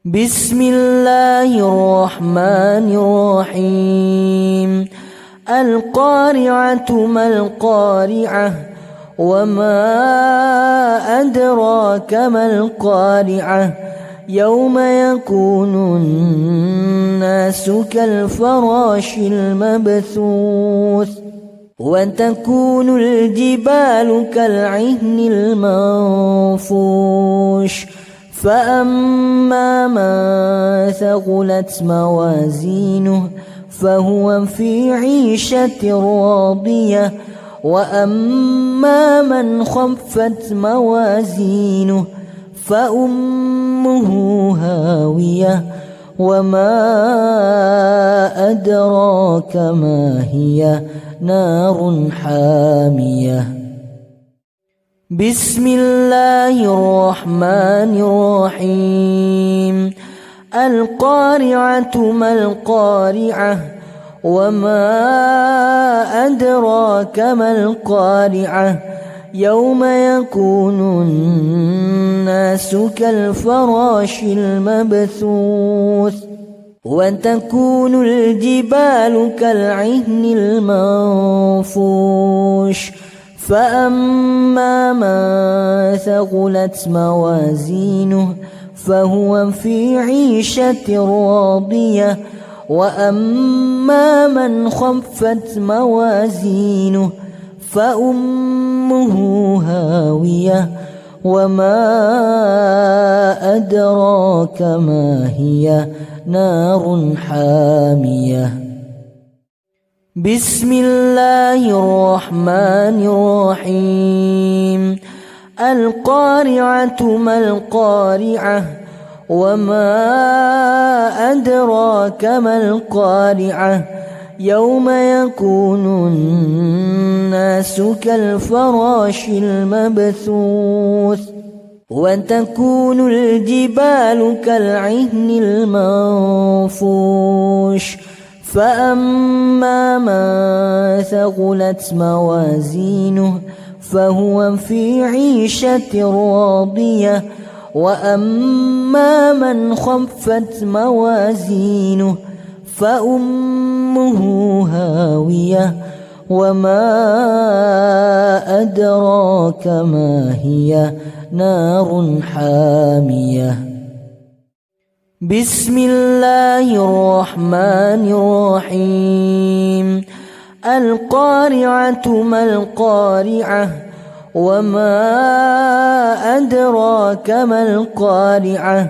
بسم الله الرحمن الرحيم القارعة ما القارعة وما أدراك ما القارعة يوم يكون الناس كالفراش المبثوث وتكون الجبال كالعهن المنفوش فأما من ثقلت موازينه فهو في عيشة راضية وأما من خفت موازينه فأمه هاوية وما أدراك ما هي نار حامية بسم الله الرحمن الرحيم القارعة ما القارعة وما أدراك ما القارعة يوم يكون الناس كالفراش المبثوث وتكون الجبال كالعهن المنفوش فأما من ثقلت موازينه فهو في عيشة راضية وأما من خفت موازينه فأمه هاوية وما أدراك ما هي نار حامية بسم الله الرحمن الرحيم القارعة ما القارعة وما أدراك ما القارعة يوم يكون الناس كالفراش المبثوث وتكون الجبال كالعهن المنفوش فأما من ثقلت موازينه فهو في عيشة راضية وأما من خفت موازينه فأمه هاوية وما أدراك ما هي نار حامية بسم الله الرحمن الرحيم القارعة ما القارعة وما أدراك ما القارعة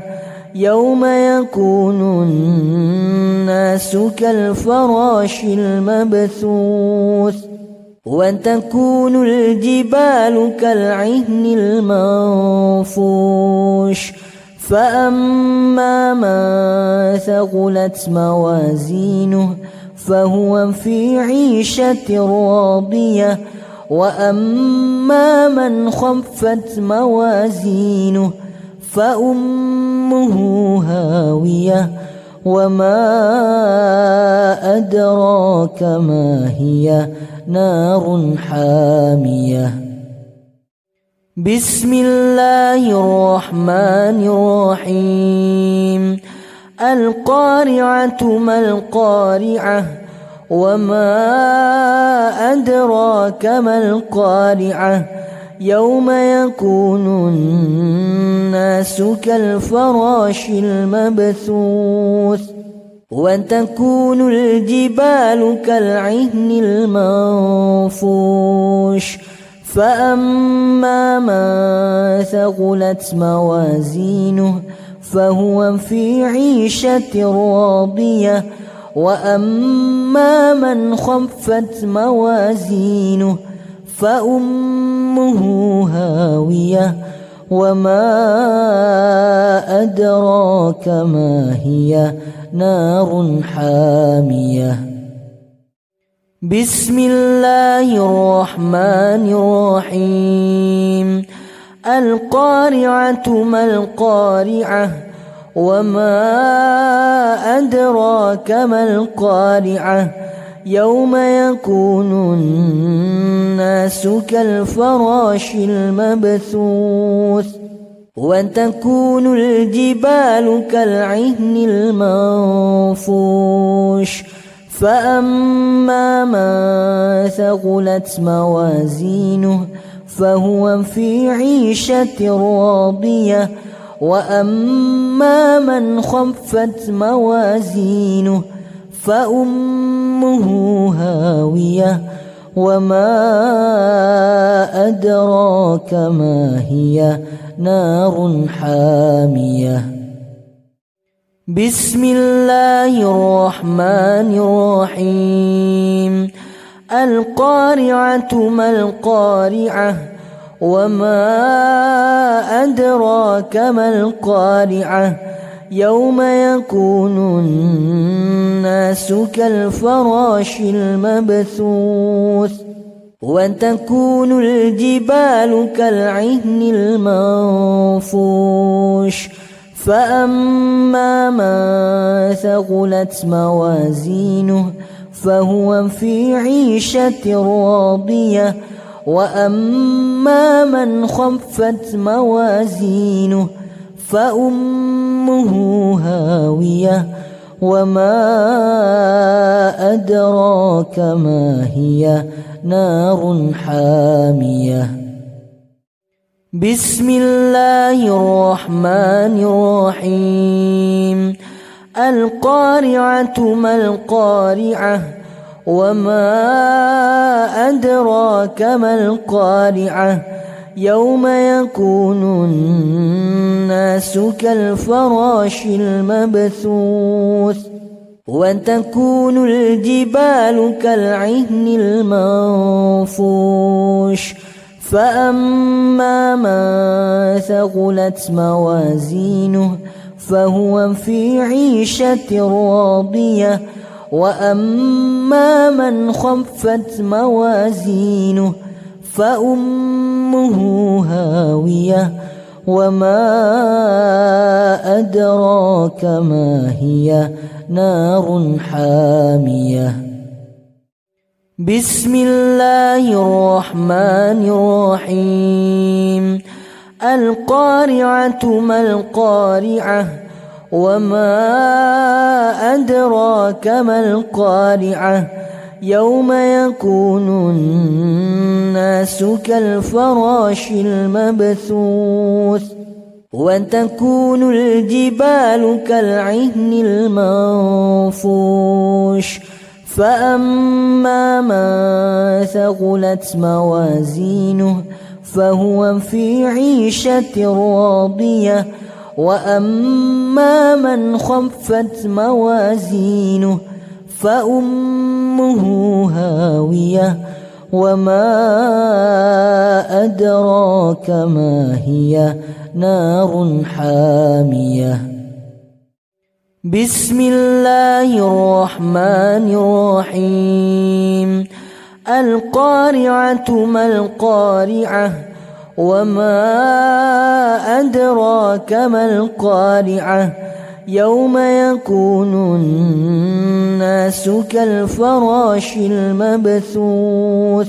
يوم يكون الناس كالفراش المبثوث وتكون الجبال كالعهن المنفوش فأما من ثقلت موازينه فهو في عيشة راضية وأما من خفت موازينه فأمه هاوية وما أدراك ما هي نار حامية بسم الله الرحمن الرحيم القارعة ما القارعة وما أدراك ما القارعة يوم يكون الناس كالفراش المبثوث وتكون الجبال كالعهن المنفوش فأما من ثقلت موازينه فهو في عيشة راضية وأما من خفت موازينه فأمه هاوية وما أدراك ما هي نار حامية بسم الله الرحمن الرحيم القارعة ما القارعة وما أدراك ما القارعة يوم يكون الناس كالفراش المبثوث وتكون الجبال كالعهن المنفوش فأما من ثقلت موازينه فهو في عيشة راضية وأما من خفت موازينه فأمه هاوية وما أدراك ما هي نار حامية بسم الله الرحمن الرحيم القارعة ما القارعة وما أدراك ما القارعة يوم يكون الناس كالفراش المبثوث وتكون الجبال كالعهن المنفوش فأما من ثقلت موازينه فهو في عيشة راضية وأما من خفت موازينه فأمه هاوية وما أدراك ما هي نار حامية بسم الله الرحمن الرحيم القارعة ما القارعة وما أدراك ما القارعة يوم يكون الناس كالفراش المبثوث وتكون الجبال كالعهن المنفوش فأما من ثقلت موازينه فهو في عيشة راضية وأما من خفت موازينه فأمه هاوية وما أدراك ما هي نار حامية بسم الله الرحمن الرحيم القارعة ما القارعة وما أدراك ما القارعة يوم يكون الناس كالفراش المبثوث وتكون الجبال كالعهن المنفوش فأما من ثقلت موازينه فهو في عيشة راضية وأما من خفت موازينه فأمه هاوية وما أدراك ما هي نار حامية بسم الله الرحمن الرحيم القارعة ما القارعة وما أدراك ما القارعة يوم يكون الناس كالفراش المبثوث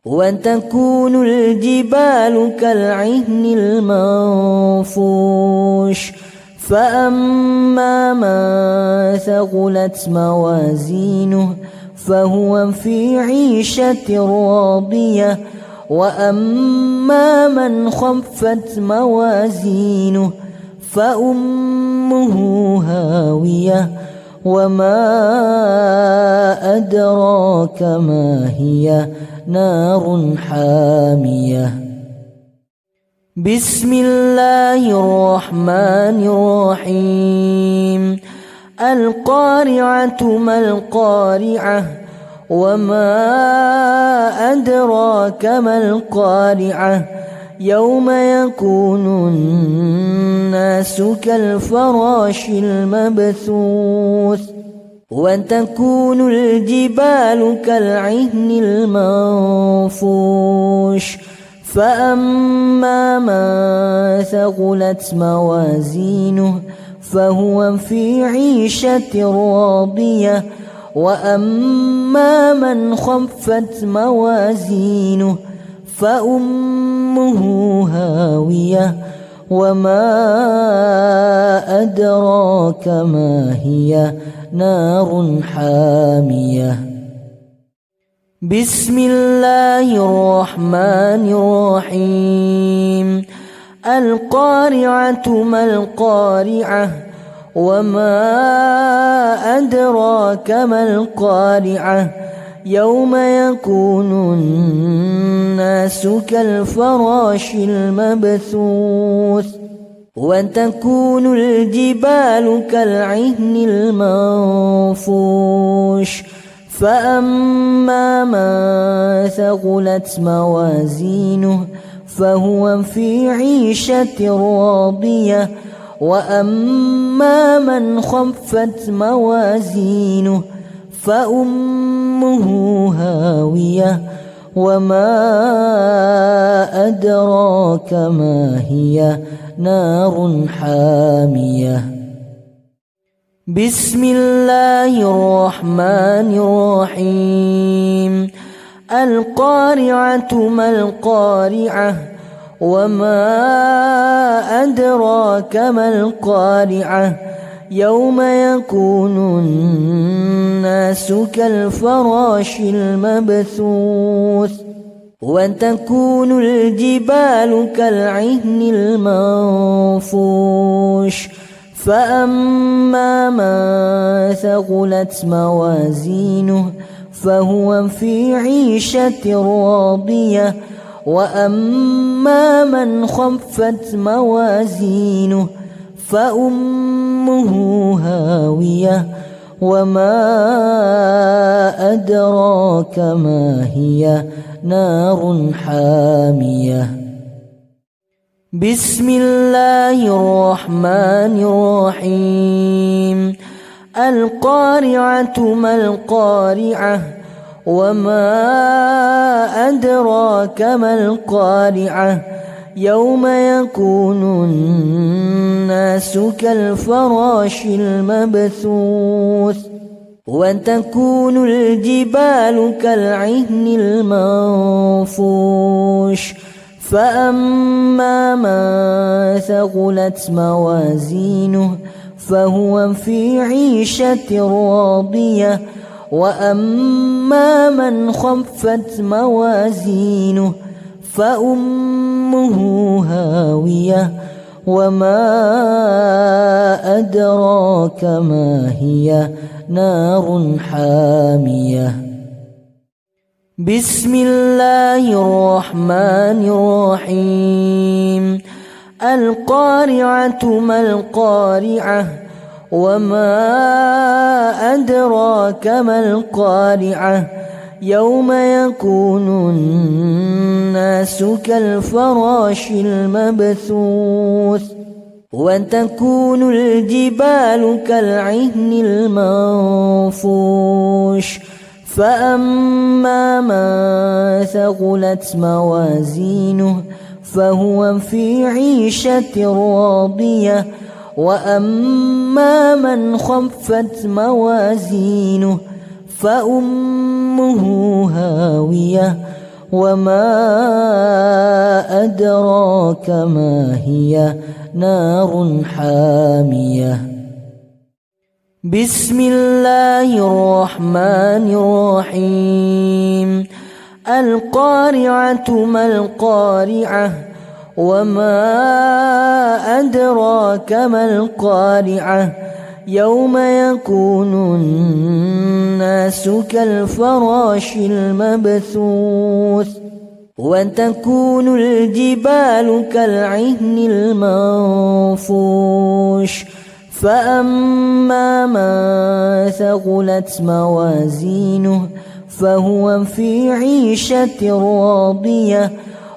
وتكون الجبال كالعهن المنفوش فأما من ثقلت موازينه فهو في عيشة راضية وأما من خفت موازينه فأمه هاوية وما أدراك ما هي نار حامية بسم الله الرحمن الرحيم القارعة ما القارعة وما أدراك ما القارعة يوم يكون الناس كالفراش المبثوث وتكون الجبال كالعهن المنفوش فأما من ثقلت موازينه فهو في عيشة راضية وأما من خفت موازينه فأمه هاوية وما أدراك ما هي نار حامية بسم الله الرحمن الرحيم القارعة ما القارعة وما أدراك ما القارعة يوم يكون الناس كالفراش المبثوث وتكون الجبال كالعهن المنفوش فأما من ثقلت موازينه فهو في عيشة راضية وأما من خفت موازينه فأمه هاوية وما أدراك ما هي نار حامية بسم الله الرحمن الرحيم القارعة ما القارعة وما أدراك ما القارعة يوم يكون الناس كالفراش المبثوث وتكون الجبال كالعهن المنفوش فأما من ثقلت موازينه فهو في عيشة راضية وأما من خفت موازينه فأمه هاوية وما أدراك ما هي نار حامية بسم الله الرحمن الرحيم القارعة ما القارعة وما أدراك ما القارعة يوم يكون الناس كالفراش المبثوث وتكون الجبال كالعهن المنفوش فأما من ثقلت موازينه فهو في عيشة راضية وأما من خفت موازينه فأمه هاوية وما أدراك ما هي نار حامية بسم الله الرحمن الرحيم القارعة ما القارعة وما أدراك ما القارعة يوم يكون الناس كالفراش المبثوث وتكون الجبال كالعهن المنفوش فأما من ثقلت موازينه فهو في عيشة راضية وأما من خفت موازينه فأمه هاوية وما أدراك ما هي نار حامية بسم الله الرحمن الرحيم القارعة ما القارعة وما أدراك ما القارعة يوم يكون الناس كالفراش المبثوث وتكون الجبال كالعهن المنفوش فأما من ثقلت موازينه فهو في عيشة راضية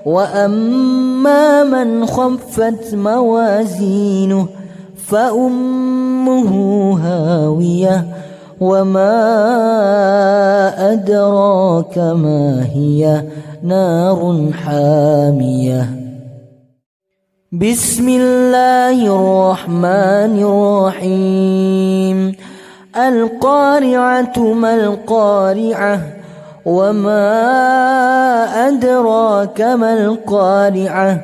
وأما من خفت موازينه فأمه هاوية وما أدراك ما هي نار حامية بسم الله الرحمن الرحيم القارعة ما القارعة وما أدراك ما القارعة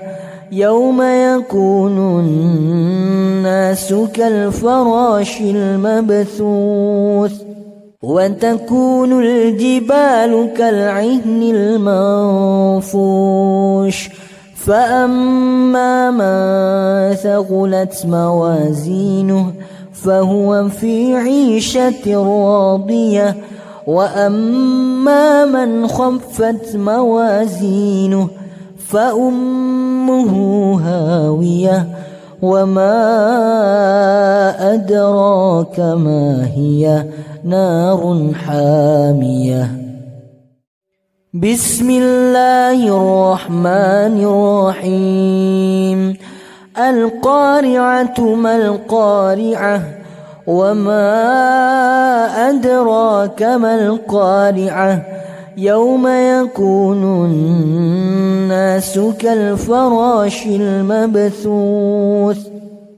يوم يكون الناس كالفراش المبثوث وتكون الجبال كالعهن المنفوش فأما من ثقلت موازينه فهو في عيشة راضية وأما من خفت موازينه فأمه هاوية وما أدراك ما هي نار حامية بسم الله الرحمن الرحيم القارعة ما القارعة وما أدراك ما القارعة يوم يكون الناس كالفراش المبثوث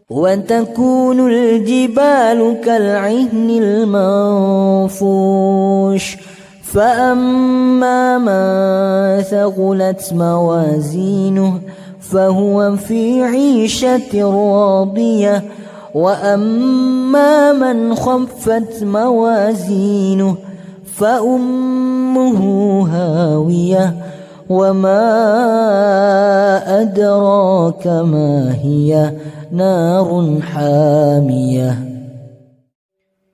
وتكون الجبال كالعهن المنفوش فأما من ثقلت موازينه فهو في عيشة راضية وأما من خفت موازينه فأمه هاوية وما أدراك ما هي نار حامية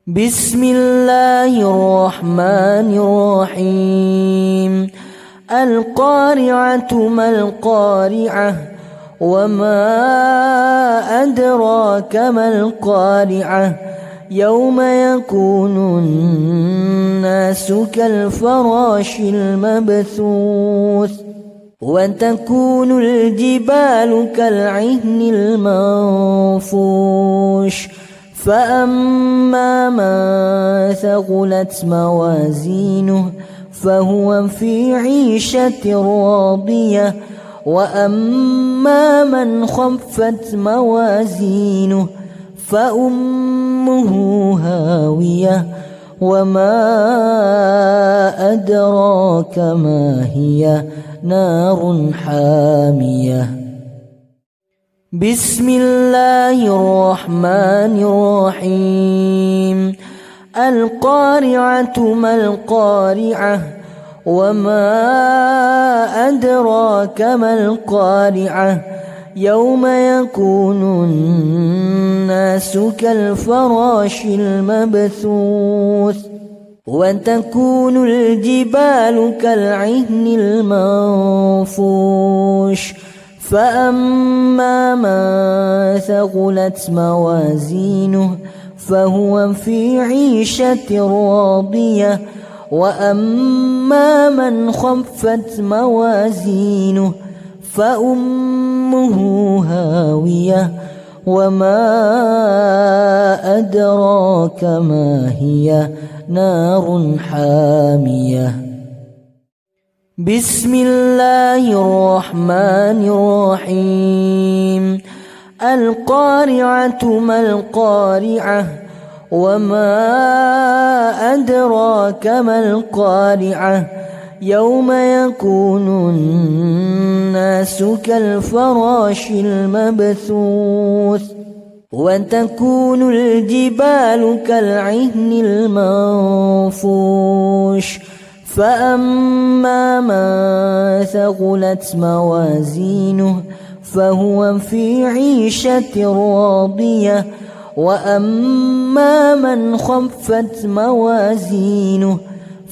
بسم الله الرحمن الرحيم القارعة ما القارعة وما أدراك ما القارعة يوم يكون الناس كالفراش المبثوث وتكون الجبال كالعهن المنفوش فأما من ثقلت موازينه فهو في عيشة راضية وأما من خفت موازينه فأمه هاوية وما أدراك ما هي نار حامية بسم الله الرحمن الرحيم القارعة ما القارعة وما أدراك ما القارعة يوم يكون الناس كالفراش المبثوث وتكون الجبال كالعهن المنفوش فأما من ثقلت موازينه فهو في عيشة راضية وأما من خفت موازينه فأمه هاوية وما أدراك ما هي نار حامية بسم الله الرحمن الرحيم القارعة ما القارعة وما أدراك ما القارعة يوم يكون الناس كالفراش المبثوث وتكون الجبال كالعهن المنفوش فأما من ثقلت موازينه فهو في عيشة راضية وأما من خفت موازينه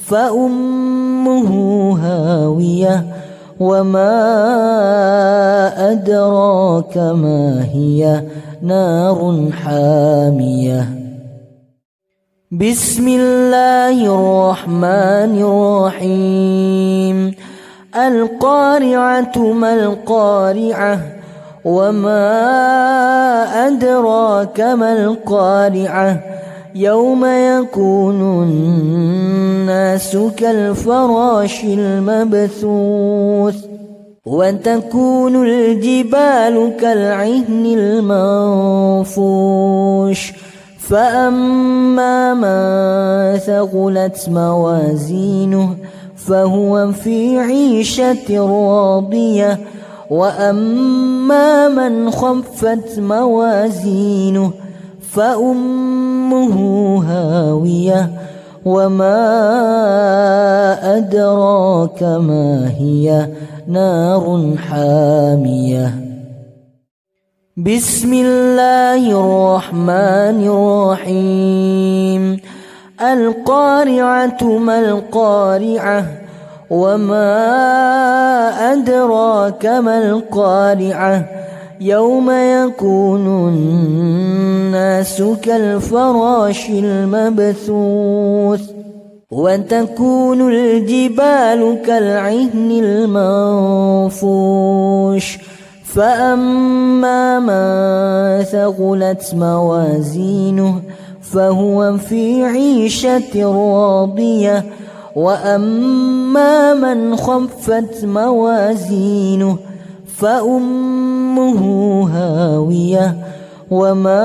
فأمه هاوية وما أدراك ما هي نار حامية بسم الله الرحمن الرحيم القارعة ما القارعة وما أدراك ما القارعة يوم يكون الناس كالفراش المبثوث وتكون الجبال كالعهن المنفوش فأما من ثقلت موازينه فهو في عيشة راضية وأما من خفت موازينه فأمه هاوية وما أدراك ما هي نار حامية. بسم الله الرحمن الرحيم. القارعة ما القارعة وما أدراك ما القارعة يوم يكون الناس كالفراش المبثوث وتكون الجبال كالعهن المنفوش فأما من ثقلت موازينه فهو في عيشة راضية وأما من خفت موازينه فأمه هاوية وما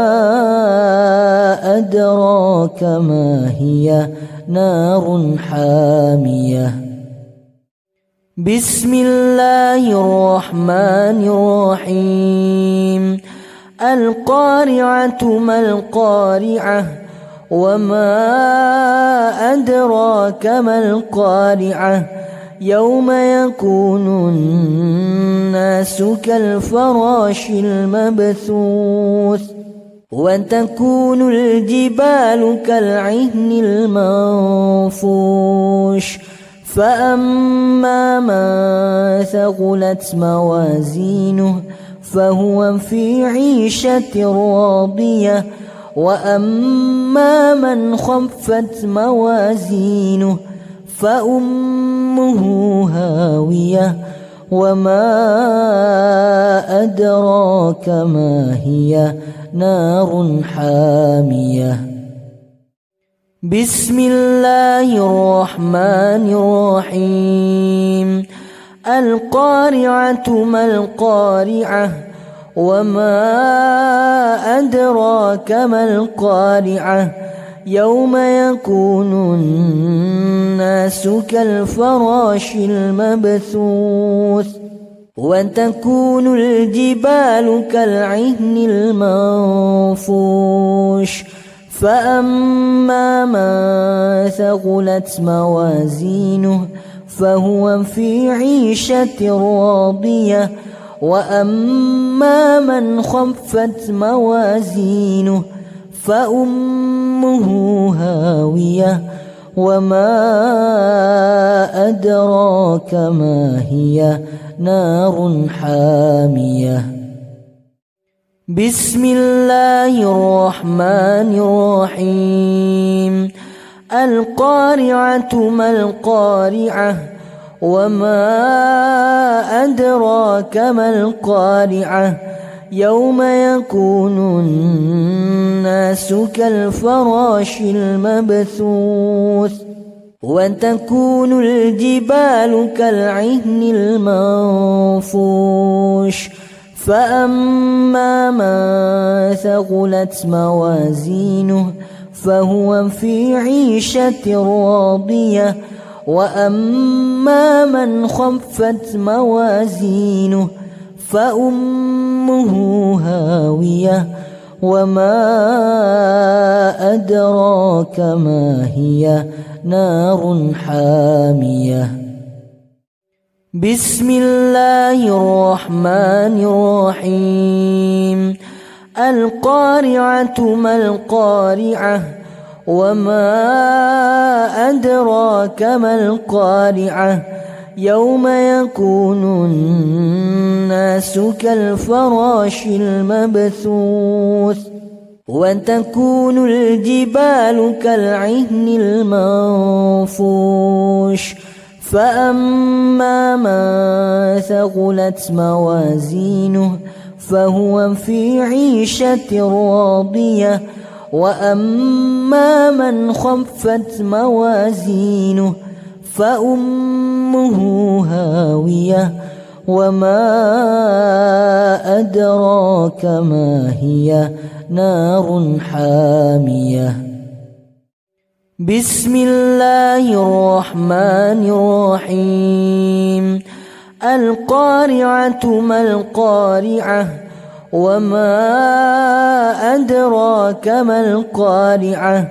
أدراك ما هي نار حامية. بسم الله الرحمن الرحيم. القارعة ما القارعة وما أدراك ما القارعة يوم يكون الناس كالفراش المبثوث وتكون الجبال كالعهن المنفوش فأما من ثقلت موازينه فهو في عيشة راضية وأما من خفت موازينه فأمه هاوية وما أدراك ما هي نار حامية. بسم الله الرحمن الرحيم. القارعة ما القارعة وما أدراك ما القارعة يوم يكون الناس كالفراش المبثوث وتكون الجبال كالعهن المنفوش فأما من ثقلت موازينه فهو في عيشة راضية وأما من خفت موازينه فأمه هاوية وما أدراك ما هي نار حامية. بسم الله الرحمن الرحيم. القارعة ما القارعة وما أدراك ما القارعة يوم يكون الناس كالفراش المبثوث وتكون الجبال كالعهن المنفوش فأما من ثقلت موازينه فهو في عيشة راضية وأما من خفت موازينه فأمه هاوية وما أدراك ما هي نار حامية. بسم الله الرحمن الرحيم. القارعة ما القارعة وما أدراك ما القارعة يوم يكون الناس كالفراش المبثوث وتكون الجبال كالعهن المنفوش فأما من ثقلت موازينه فهو في عيشة راضية وأما من خفت موازينه فأمه هاوية وما أدراك ما هي نار حامية. بسم الله الرحمن الرحيم. القارعة ما القارعة وما أدراك ما القارعة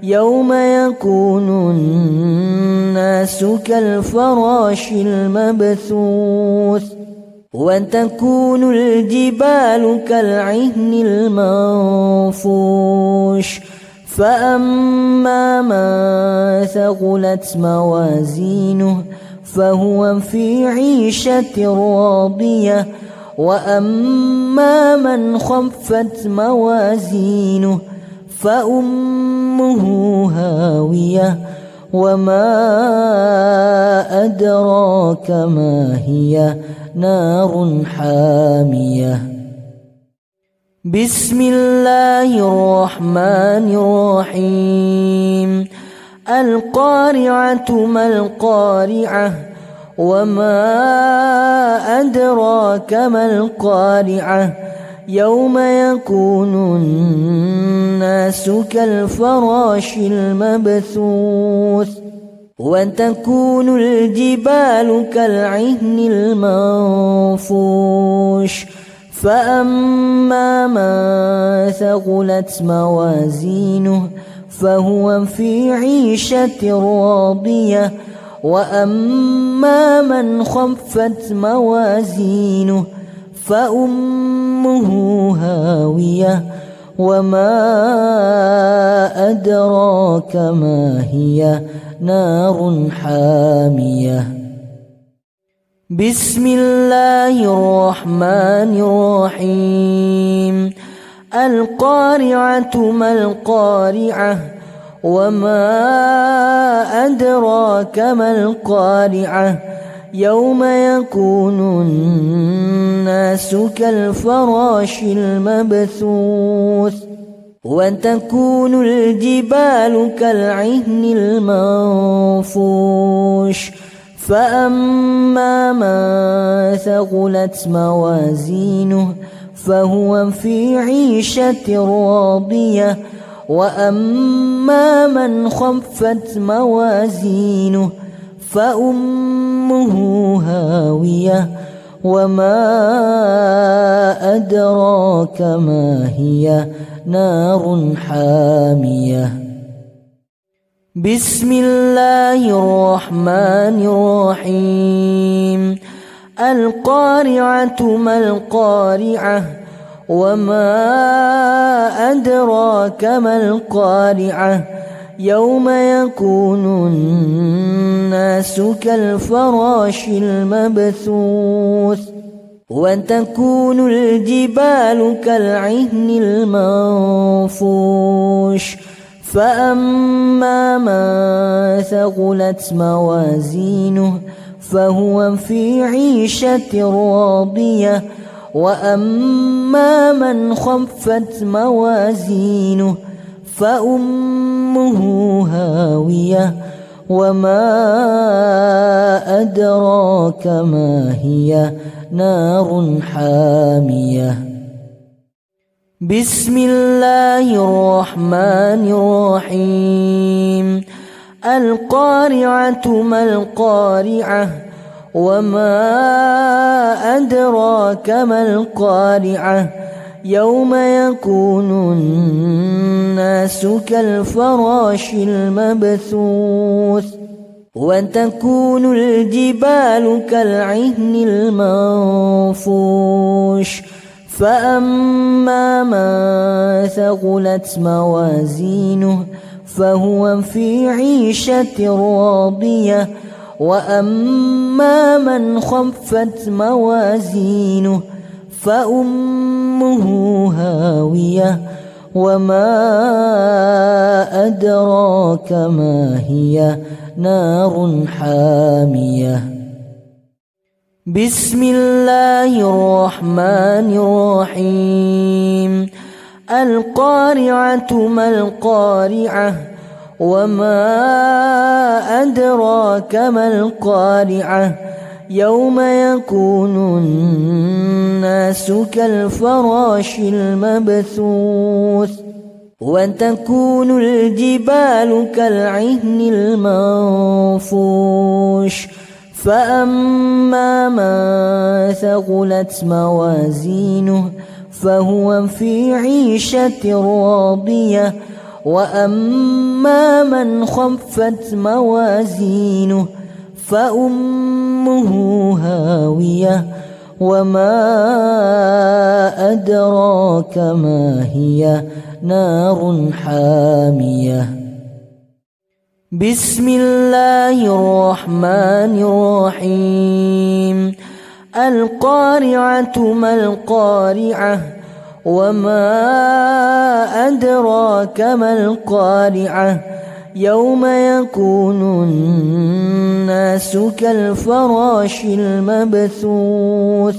يوم يكون الناس كالفراش المبثوث وتكون الجبال كالعهن المنفوش فأما من ثقلت موازينه فهو في عيشة راضية وأما من خفت موازينه فأمه هاوية وما أدراك ما هي نار حامية بسم الله الرحمن الرحيم القارعة ما القارعة وما أدراك ما القارعة يوم يكون الناس كالفراش المبثوث وتكون الجبال كالعهن المنفوش فأما من ثقلت موازينه فهو في عيشة راضية وأما من خفت موازينه فأمه هاوية وما أدراك ما هي نار حامية بسم الله الرحمن الرحيم القارعة ما القارعة وما أدراك ما القارعة يوم يكون الناس كالفراش المبثوث وتكون الجبال كالعهن المنفوش فأما من ثقلت موازينه فهو في عيشة راضية وأما من خفت موازينه فأمه هاوية وما أدراك ما هي نار حامية بسم الله الرحمن الرحيم القارعة ما القارعة وما أدراك ما القارعة يوم يكون الناس كالفراش المبثوث وتكون الجبال كالعهن المنفوش فأما من ثقلت موازينه فهو في عيشة راضية وأما من خفت موازينه فأمه هاوية وما أدراك ما هي نار حامية بسم الله الرحمن الرحيم القارعة ما القارعة وما أدراك ما القارعة يوم يكون الناس كالفراش المبثوث وتكون الجبال كالعهن المنفوش فأما من ثقلت موازينه فهو في عيشة راضية وأما من خفت موازينه فأمه هاوية وما أدراك ما هي نار حامية بسم الله الرحمن الرحيم القارعة ما القارعة وما أدراك ما القارعة يوم يكون الناس كالفراش المبثوث وتكون الجبال كالعهن المنفوش فأما من ثقلت موازينه فهو في عيشة راضية وأما من خفت موازينه فأمه هاوية وما أدراك ما هي نار حامية. بسم الله الرحمن الرحيم. القارعة ما القارعة وما أدراك ما القارعة يوم يكون الناس كالفراش المبثوث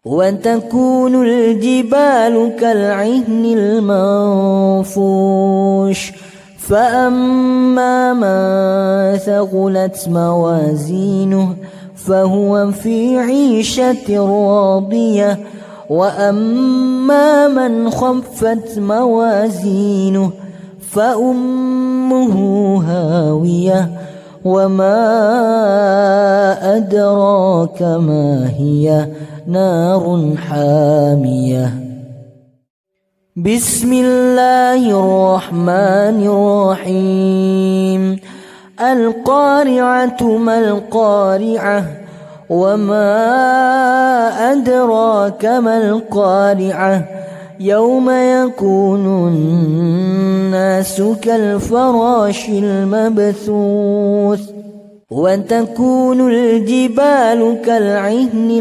وتكون الجبال كالعهن المنفوش فأما من ثقلت موازينه فهو في عيشة راضية وأما من خفت موازينه فأمه هاوية وما أدراك ما هي نار حامية. بسم الله الرحمن الرحيم. القارعة ما القارعة وما أدراك ما القارعة يوم يكون الناس كالفراش المبثوث وتكون الجبال كالعهن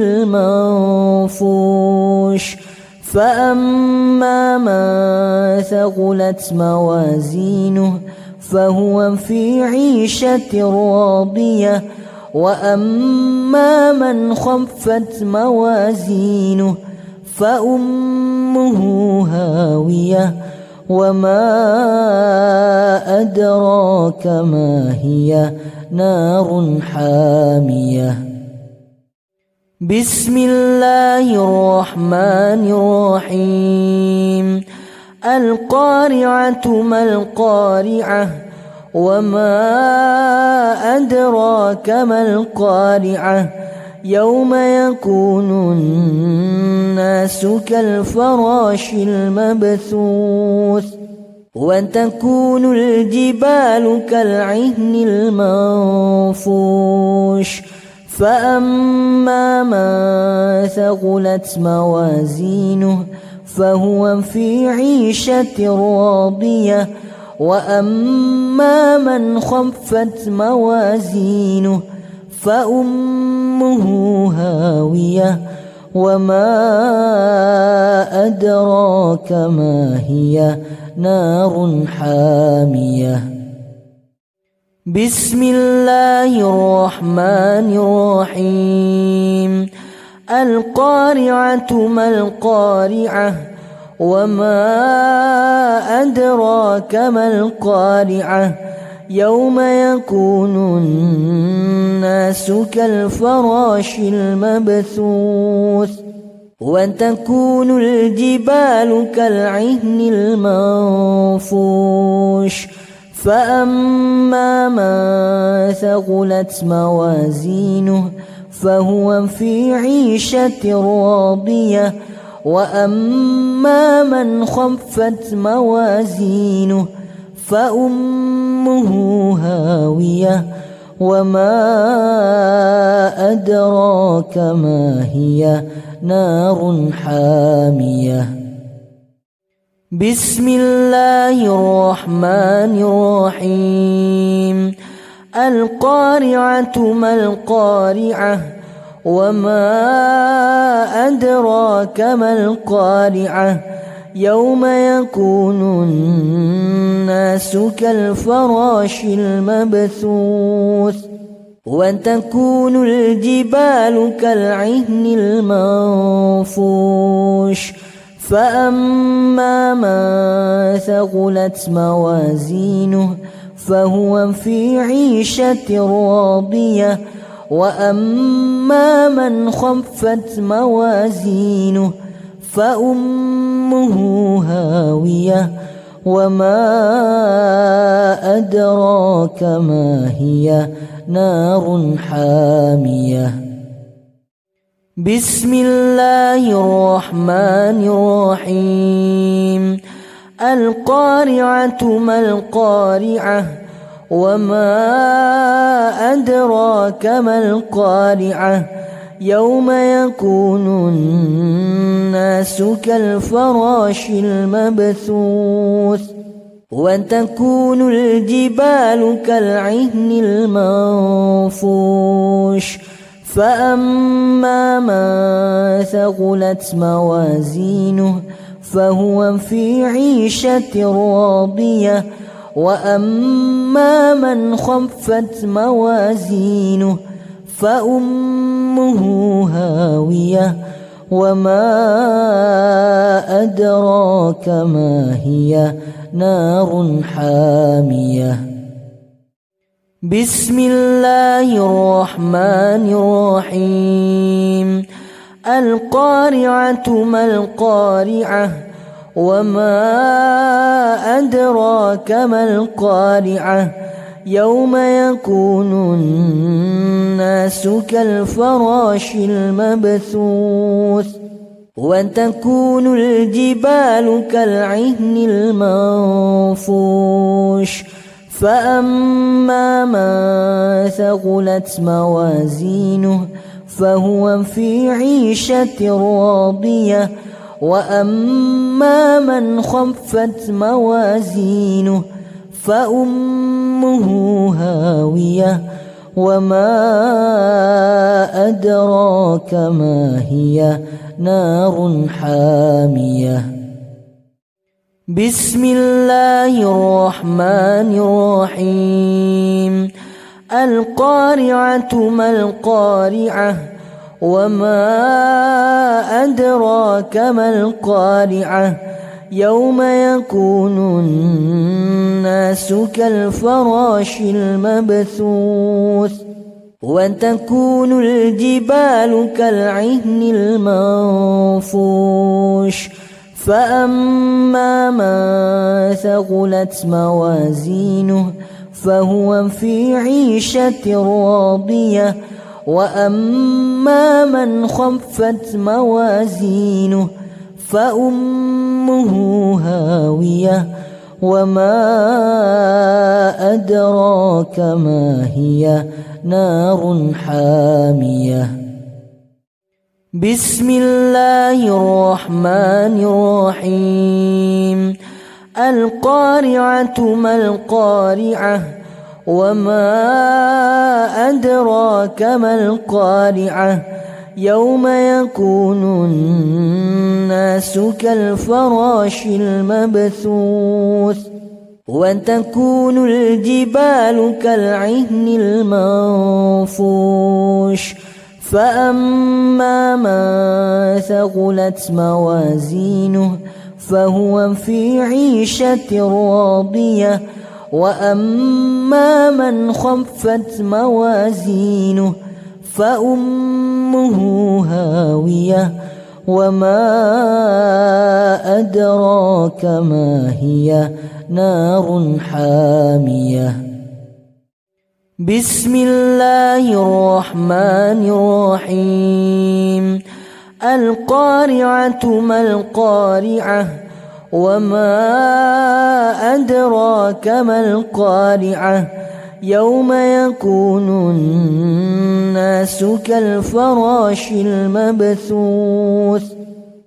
المنفوش فأما من ثقلت موازينه فهو في عيشة راضية وأما من خفت موازينه فأمه هاوية وما أدراك ما هي نار حامية. بسم الله الرحمن الرحيم. القارعة ما القارعة وما أدراك ما القارعة يوم يكون الناس كالفراش المبثوث وتكون الجبال كالعهن المنفوش فأما من ثقلت موازينه فهو في عيشة راضية وأما من خفت موازينه فأمه هاوية وما أدراك ما هي نار حامية. بسم الله الرحمن الرحيم. القارعة ما القارعة وما أدراك ما القارعة يوم يكون الناس كالفراش المبثوث وتكون الجبال كالعهن المنفوش فأما من ثقلت موازينه فهو في عيشة راضية وأما من خفت موازينه فأمه هاوية وما أدراك ما هي نار حامية. بسم الله الرحمن الرحيم. القارعة ما القارعة وما أدراك ما القارعة يوم يكون الناس كالفراش المبثوث وتكون الجبال كالعهن المنفوش فأما من ثقلت موازينه فهو في عيشة راضية وأما من خفت موازينه فأمه هاوية وما أدراك ما هي نار حامية بسم الله الرحمن الرحيم القارعة ما القارعة وما أدراك ما القارعة يوم يكون الناس كالفراش المبثوث وتكون الجبال كالعهن المنفوش فأما من ثقلت موازينه فهو في عيشة راضية وأما من خفت موازينه فأمه هاوية وما أدراك ما هي نار حامية بسم الله الرحمن الرحيم القارعة ما القارعة وما أدراك ما القارعة يوم يكون الناس كالفراش المبثوث وتكون الجبال كالعهن المنفوش فأما من ثقلت موازينه فهو في عيشة راضية وأما من خفت موازينه فأمه هاوية وما أدراك ما هي نار حامية بسم الله الرحمن الرحيم القارعة ما القارعة وما أدراك ما القارعة يوم يكون الناس كالفراش المبثوث وتكون الجبال كالعهن المنفوش فأما من ثقلت موازينه فهو في عيشة راضية وأما من خفت موازينه فأمه هاوية وما أدراك ما هي نار حامية بسم الله الرحمن الرحيم القارعة ما القارعة وما أدراك ما القارعة يوم يكون الناس كالفراش المبثوث وتكون الجبال كالعهن المنفوش فأما من ثقلت موازينه فهو في عيشة راضية وأما من خفت موازينه فأمه هاوية وما أدراك ما هي نار حامية بسم الله الرحمن الرحيم القارعة ما القارعة وما أدراك ما القارعة يوم يكون الناس كالفراش المبثوث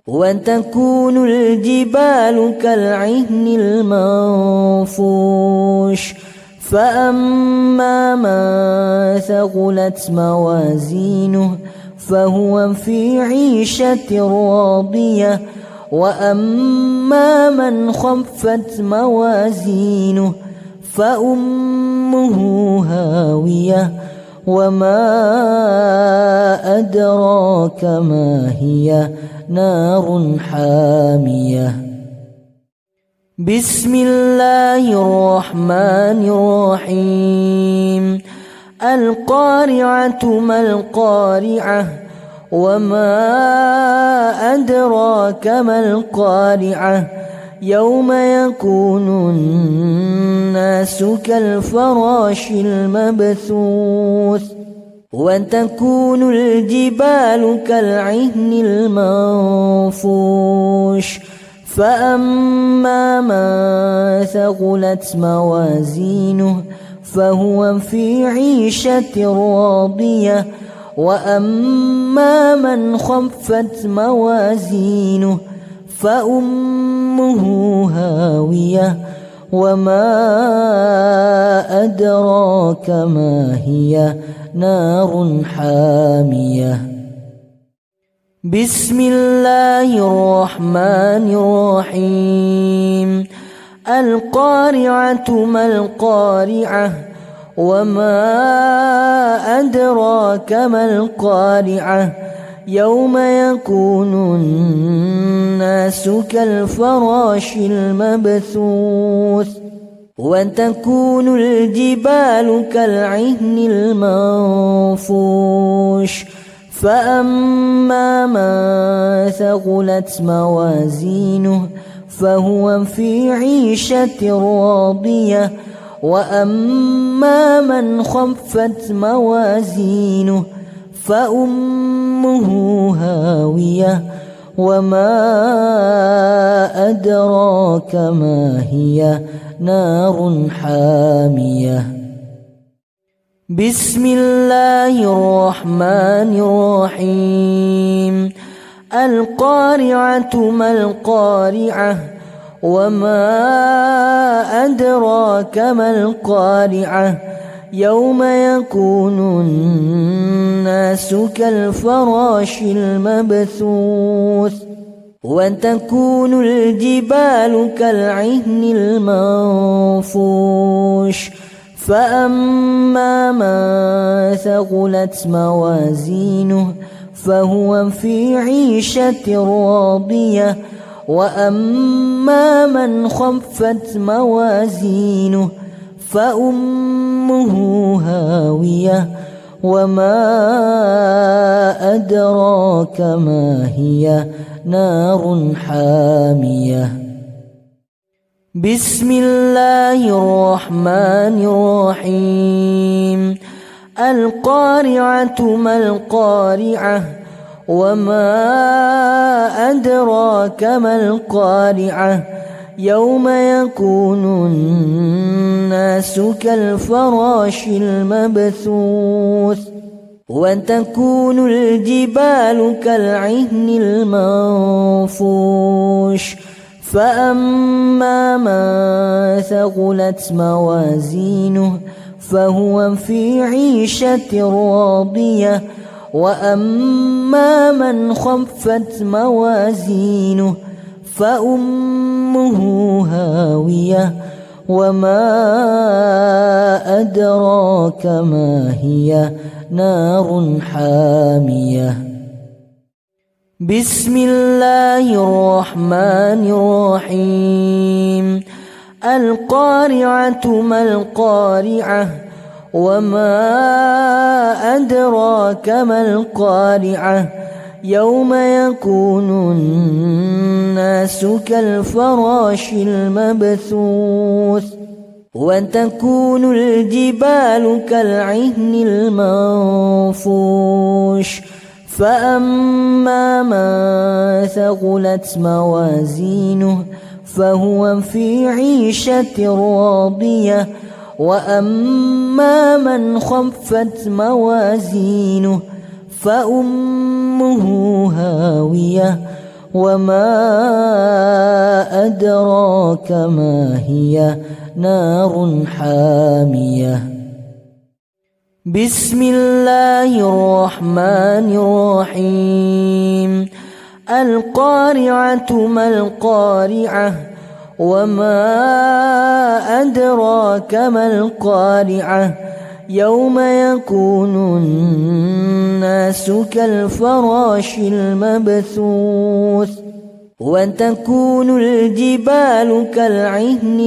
وتكون الجبال كالعهن المنفوش فأما من ثقلت موازينه فهو في عيشة راضية وأما من خفت موازينه فأمه هاوية وما أدراك ما هي نار حامية بسم الله الرحمن الرحيم القارعة ما القارعة وما أدراك ما القارعة يوم يكون الناس الناس كالفراش المبثوث وتكون الجبال كالعهن المنفوش فأما من ثقلت موازينه فهو في عيشة راضية وأما من خفت موازينه فأمه هاوية وما أدراك ما هي نار حامية بسم الله الرحمن الرحيم القارعة ما القارعة وما أدراك ما القارعة يوم يكون الناس كالفراش المبثوث وتكون الجبال كالعهن المنفوش فأما من ثقلت موازينه فهو في عيشة راضية وأما من خفت موازينه فأمه هاوية وما أدراك ما هي نار حامية بسم الله الرحمن الرحيم القارعة ما القارعة وما أدراك ما القارعة يوم يكون الناس كالفراش المبثوث وتكون الجبال كالعهن المنفوش فأما من ثقلت موازينه فهو في عيشة راضية وأما من خفت موازينه فأمه هاوية وما أدراك ما هي نار حامية بسم الله الرحمن الرحيم القارعة ما القارعة وما أدراك ما القارعة يوم يكون الناس كالفراش المبثوث وتكون الجبال كالعهن المنفوش فأما من ثقلت موازينه فهو في عيشة راضية وأما من خفت موازينه فأمه هاوية وما أدراك ما هي نار حامية بسم الله الرحمن الرحيم القارعة ما القارعة وما أدراك ما القارعة يوم يكون الناس كالفراش المبثوث وتكون الجبال كالعهن المنفوش فأما من ثقلت موازينه فهو في عيشة راضية وأما من خفت موازينه فأمه هاوية وما أدراك ما هي نار حامية بسم الله الرحمن الرحيم القارعة ما القارعة وما أدراك ما القارعة يوم يكون الناس كالفراش المبثوث وتكون الجبال كالعهن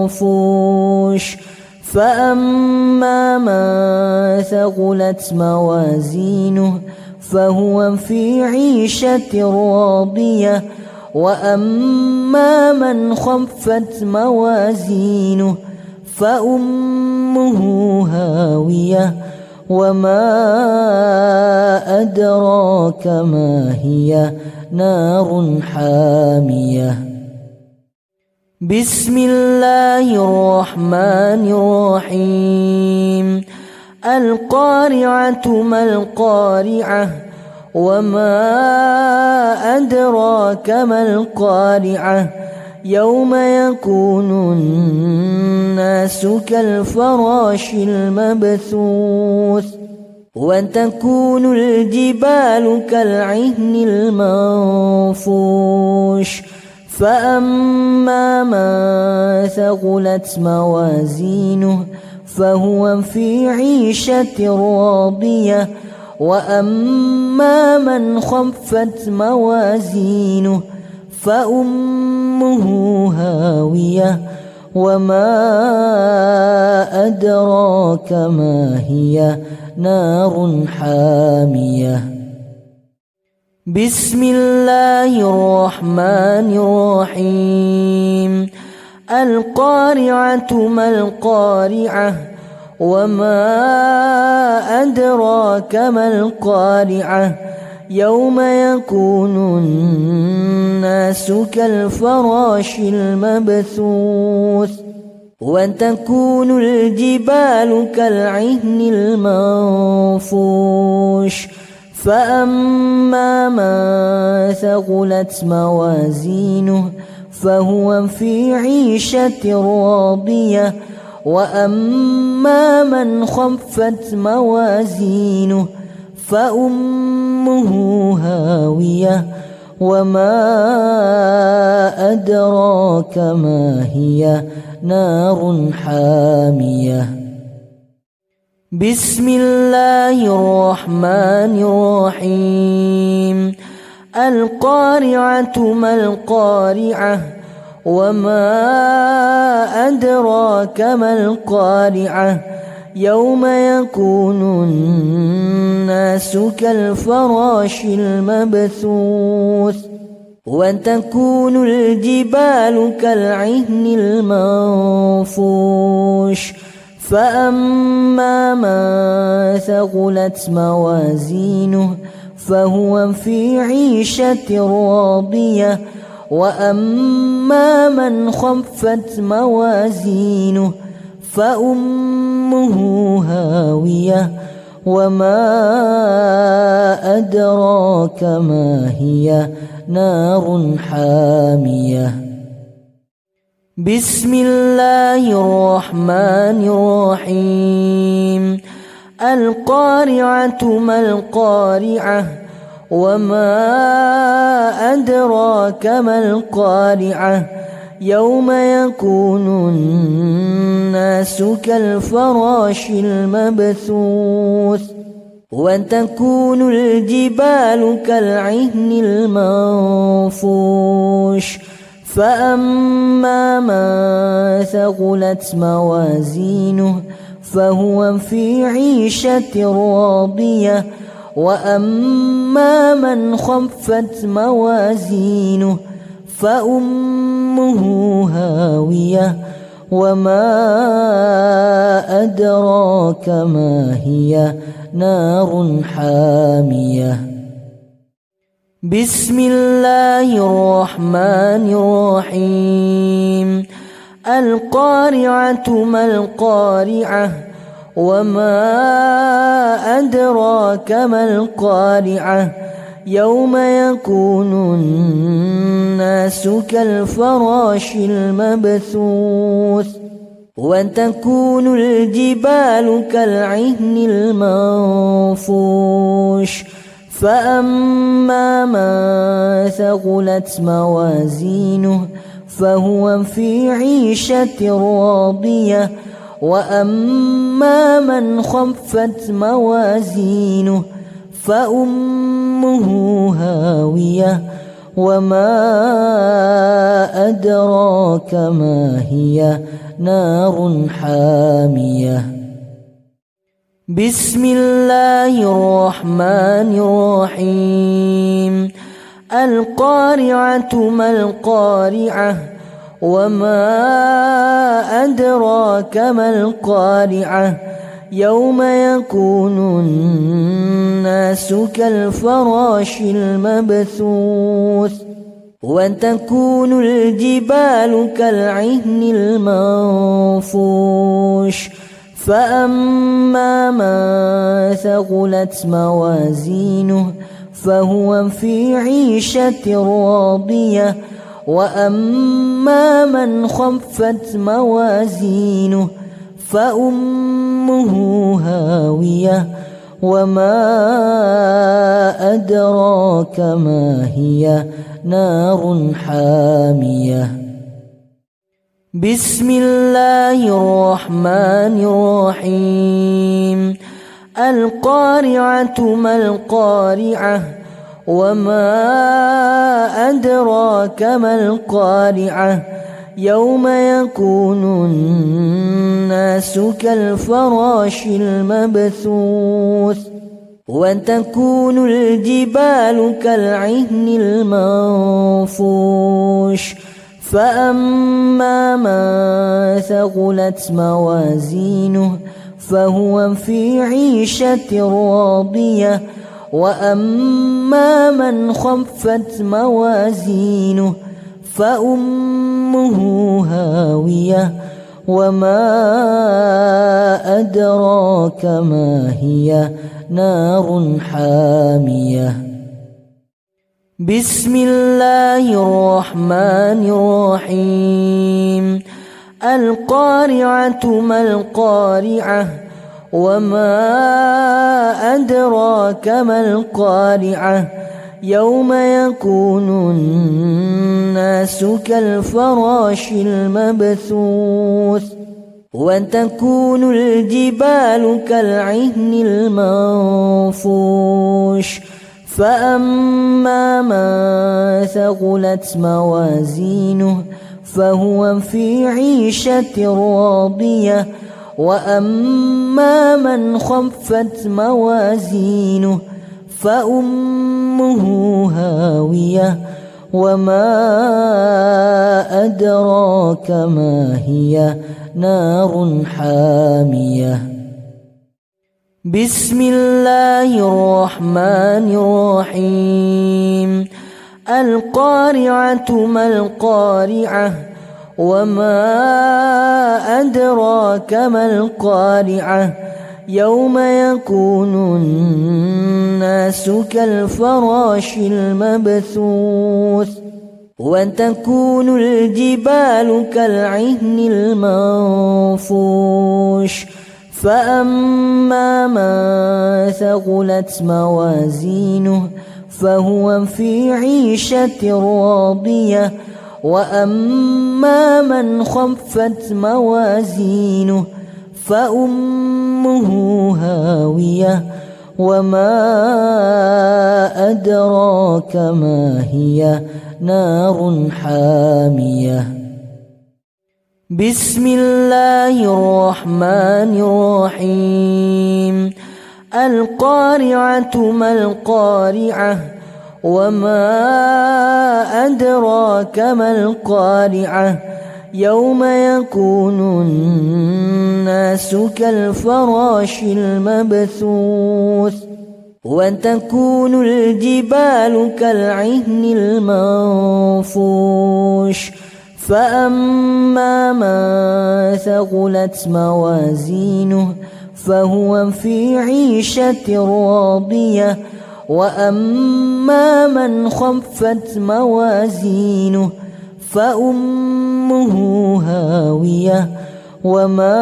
المنفوش فأما من ثقلت موازينه فهو في عيشة راضية وأما من خفت موازينه فأمه هاوية وما أدراك ما هي نار حامية. بسم الله الرحمن الرحيم. القارعة ما القارعة وما أدراك ما القارعة يوم يكون الناس كالفراش المبثوث وتكون الجبال كالعهن المنفوش فأما من ثقلت موازينه فهو في عيشة راضية وأما من خفت موازينه فأمه هاوية وما أدراك ما هي نار حامية. بسم الله الرحمن الرحيم. القارعة ما القارعة وما أدراك ما القارعة يوم يكون الناس كالفراش المبثوث وتكون الجبال كالعهن المنفوش فأما من ثقلت موازينه فهو في عيشة راضية وأما من خفت موازينه فأمه هاوية وما أدراك ما هي نار حامية. بسم الله الرحمن الرحيم. القارعة ما القارعة وما أدراك ما القارعة يوم يكون الناس كالفراش المبثوث وتكون الجبال كالعهن المنفوش فأما من ثقلت موازينه فهو في عيشة راضية وأما من خفت موازينه فأمه هاوية وما أدراك ما هي نار حامية. بسم الله الرحمن الرحيم. القارعة ما القارعة وما أدراك ما القارعة يوم يكون الناس كالفراش المبثوث وتكون الجبال كالعهن المنفوش فأما من ثقلت موازينه فهو في عيشة راضية وأما من خفت موازينه فأمه هاوية وما أدراك ما هي نار حامية. بسم الله الرحمن الرحيم. القارعة ما القارعة وما أدراك ما القارعة يوم يكون الناس كالفراش المبثوث وتكون الجبال كالعهن المنفوش فأما من ثقلت موازينه فهو في عيشة راضية وأما من خفت موازينه فأمه هاوية وما أدراك ما هي نار حامية. بسم الله الرحمن الرحيم. القارعة ما القارعة وما أدراك ما القارعة يوم يكون الناس كالفراش المبثوث وتكون الجبال كالعهن المنفوش فأما من ثقلت موازينه فهو في عيشة راضية وأما من خفت موازينه فأمه هاوية وما أدراك ما هي نار حامية بسم الله الرحمن الرحيم القارعة ما القارعة وما أدراك ما القارعة يوم يكون الناس كالفراش المبثوث وتكون الجبال كالعهن المنفوش فأما من ثقلت موازينه فهو في عيشة راضية وأما من خفت موازينه فأمه هاوية وما أدراك ما هي نار حامية بسم الله الرحمن الرحيم القارعة ما القارعة وما أدراك ما القارعة يوم يكون الناس كالفراش المبثوث وتكون الجبال كالعهن المنفوش فأما من ثقلت موازينه فهو في عيشة راضية وأما من خفت موازينه فأمه هاوية وما أدراك ما هي نار حامية بسم الله الرحمن الرحيم القارعة ما القارعة وما أدراك ما القارعة يوم يكون الناس كالفراش المبثوث وتكون الجبال كالعهن المنفوش فأما من ثقلت موازينه فهو في عيشة راضية وأما من خفت موازينه فأمه هاوية وما أدراك ما هي نار حامية بسم الله الرحمن الرحيم القارعة ما القارعة وما أدراك ما القارعة يوم يكون الناس كالفراش المبثوث وتكون الجبال كالعهن المنفوش فأما من ثقلت موازينه فهو في عيشة راضية وأما من خفت موازينه فأمه هاوية وما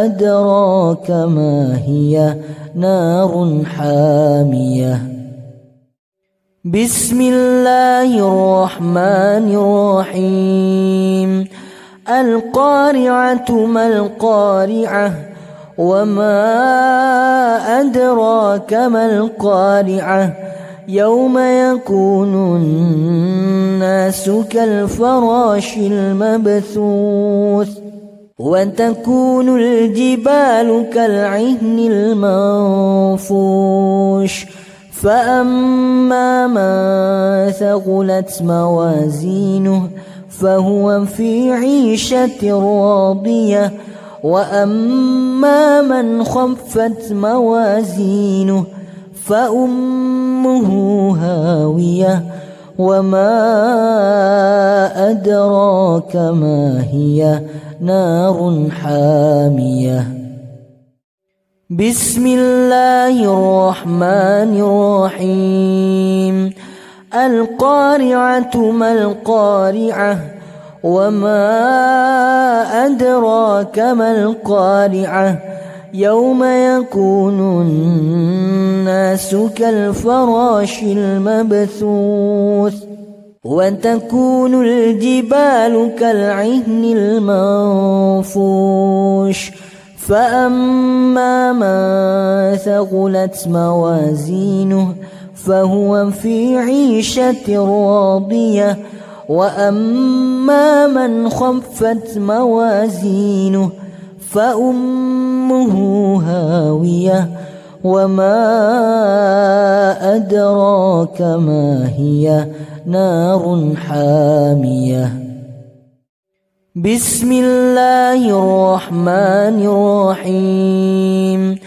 أدراك ما هي نار حامية بسم الله الرحمن الرحيم القارعة ما القارعة وما أدراك ما القارعة يوم يكون الناس كالفراش المبثوث وتكون الجبال كالعهن المنفوش فأما من ثقلت موازينه فهو في عيشة راضية وأما من خفت موازينه فأمه هاوية وما أدراك ما هي نار حامية. بسم الله الرحمن الرحيم. القارعة ما القارعة وما أدراك ما القارعة يوم يكون الناس كالفراش المبثوث وتكون الجبال كالعهن المنفوش فأما من ثقلت موازينه فهو في عيشة راضية وأما من خفت موازينه فأمه هاوية وما أدراك ما هي نار حامية. بسم الله الرحمن الرحيم.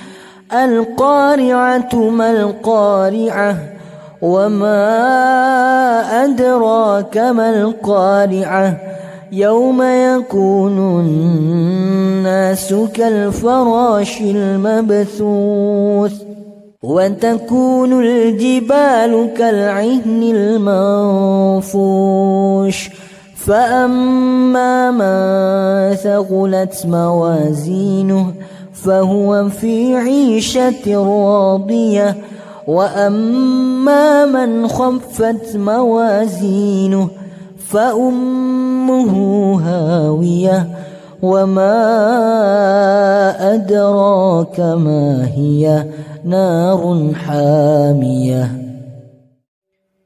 القارعة ما القارعة وما أدراك ما القارعة يوم يكون الناس كالفراش المبثوث وتكون الجبال كالعهن المنفوش فأما من ثقلت موازينه فهو في عيشة راضية وأما من خفت موازينه فأمه هاوية وما أدراك ما هي نار حامية.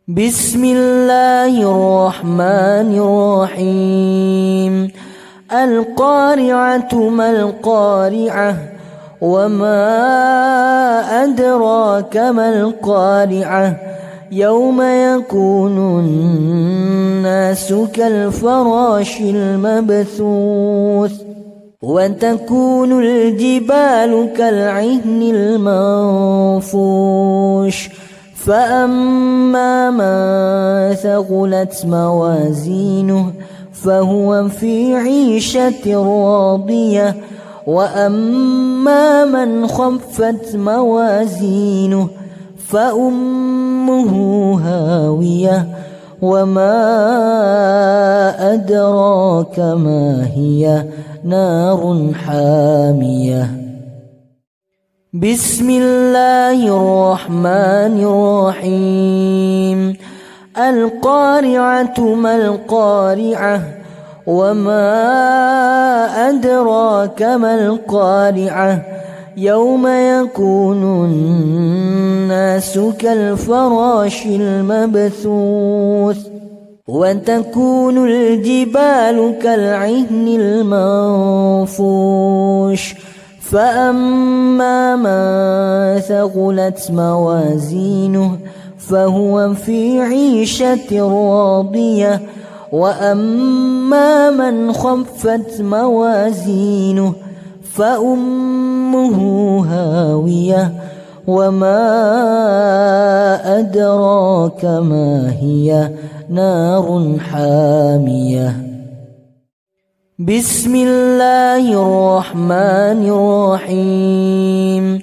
بسم الله الرحمن الرحيم. القارعة ما القارعة وما أدراك ما القارعة يوم يكون الناس كالفراش المبثوث وتكون الجبال كالعهن المنفوش فأما من ثقلت موازينه فهو في عيشة راضية وأما من خفت موازينه فأمه هاوية وما أدراك ما هي نار حامية. بسم الله الرحمن الرحيم. القارعة ما القارعة وما أدراك ما القارعة يوم يكون الناس كالفراش المبثوث وتكون الجبال كالعهن المنفوش فأما من ثقلت موازينه فهو في عيشة راضية وأما من خفت موازينه فأمه هاوية وما أدراك ما هي نار حامية. بسم الله الرحمن الرحيم.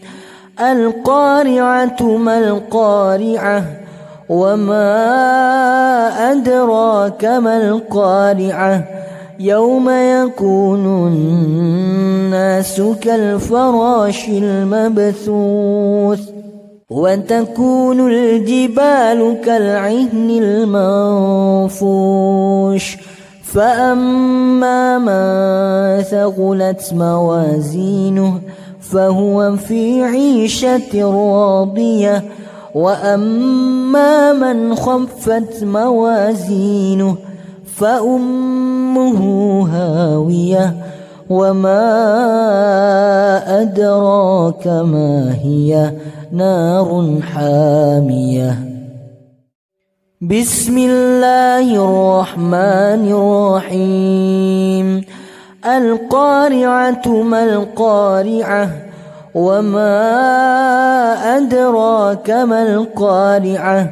القارعة ما القارعة وما أدراك ما القارعة يوم يكون الناس كالفراش المبثوث وتكون الجبال كالعهن المنفوش فأما من ثقلت موازينه فهو في عيشة راضية وأما من خفت موازينه فأمه هاوية وما أدراك ما هي نار حامية بسم الله الرحمن الرحيم القارعة ما القارعة وما أدراك ما القارعة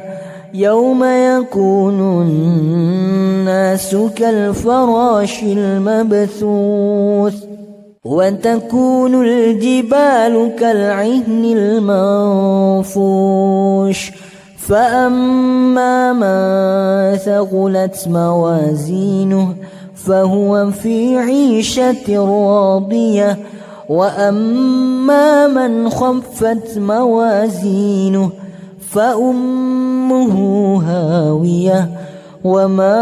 يوم يكون الناس كالفراش المبثوث وتكون الجبال كالعهن المنفوش فأما من ثقلت موازينه فهو في عيشة راضية وأما من خفت موازينه فأمه هاوية وما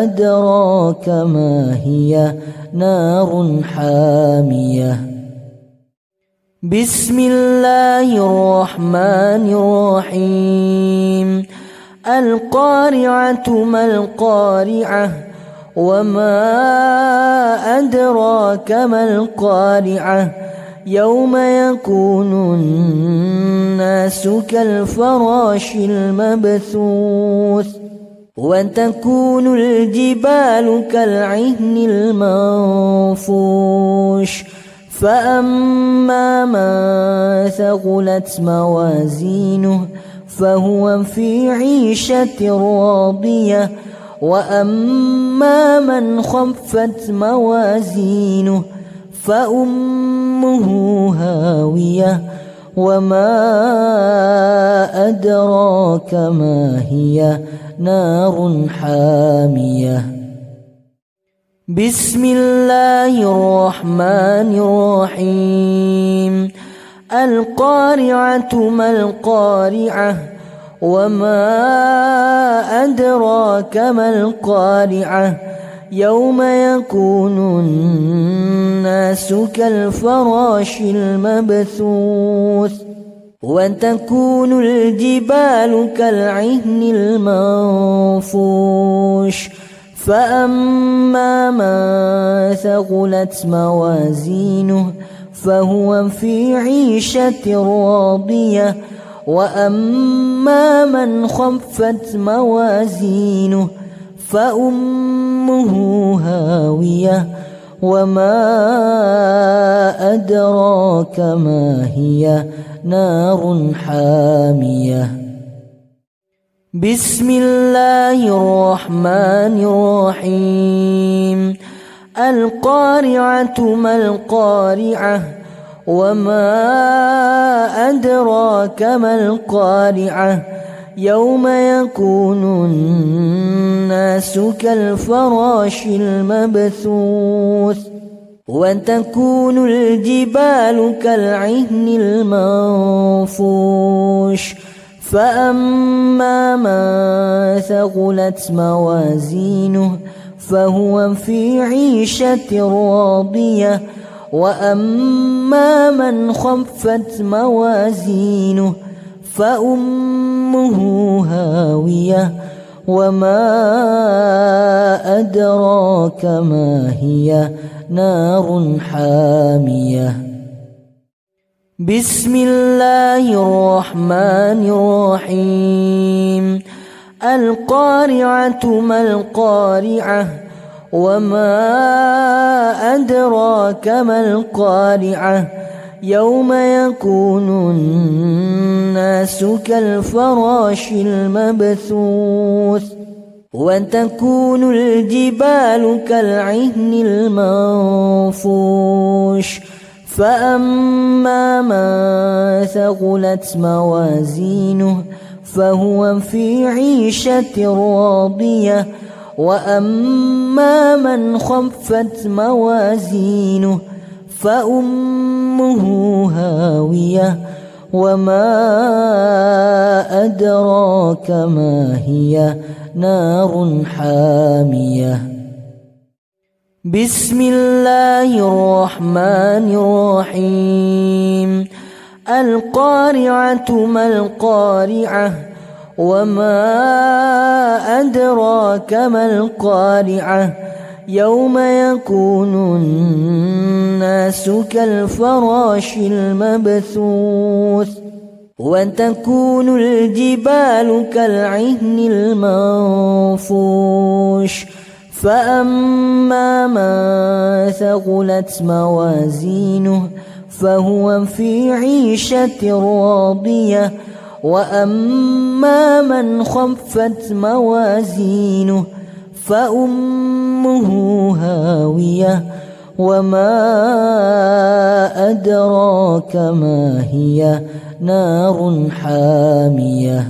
أدراك ما هي نار حامية بسم الله الرحمن الرحيم القارعة ما القارعة وما أدراك ما القارعة يوم يكون الناس كالفراش المبثوث وتكون الجبال كالعهن المنفوش فأما من ثقلت موازينه فهو في عيشة راضية وأما من خفت موازينه فأمه هاوية وما أدراك ما هي نار حامية بسم الله الرحمن الرحيم القارعة ما القارعة وما أدراك ما القارعة يوم يكون الناس كالفراش المبثوث وتكون الجبال كالعهن المنفوش فأما من ثقلت موازينه فهو في عيشة راضية وأما من خفت موازينه فأمه هاوية وما أدراك ما هي نار حامية بسم الله الرحمن الرحيم القارعة ما القارعة وما أدراك ما القارعة يوم يكون الناس كالفراش المبثوث وتكون الجبال كالعهن المنفوش فأما من ثقلت موازينه فهو في عيشة راضية وأما من خفت موازينه فأمه هاوية وما أدراك ما هي نار حامية بسم الله الرحمن الرحيم القارعة ما القارعة وما أدراك ما القارعة يوم يكون الناس كالفراش المبثوث وتكون الجبال كالعهن المنفوش فأما من ثقلت موازينه فهو في عيشة راضية وأما من خفت موازينه فأمه هاوية وما أدراك ما هي نار حامية بسم الله الرحمن الرحيم القارعة ما القارعة وما أدراك ما القارعة يوم يكون الناس كالفراش المبثوث وتكون الجبال كالعهن المنفوش فأما من ثقلت موازينه فهو في عيشة راضية وأما من خفت موازينه فأمه هاوية وما أدراك ما هي نار حامية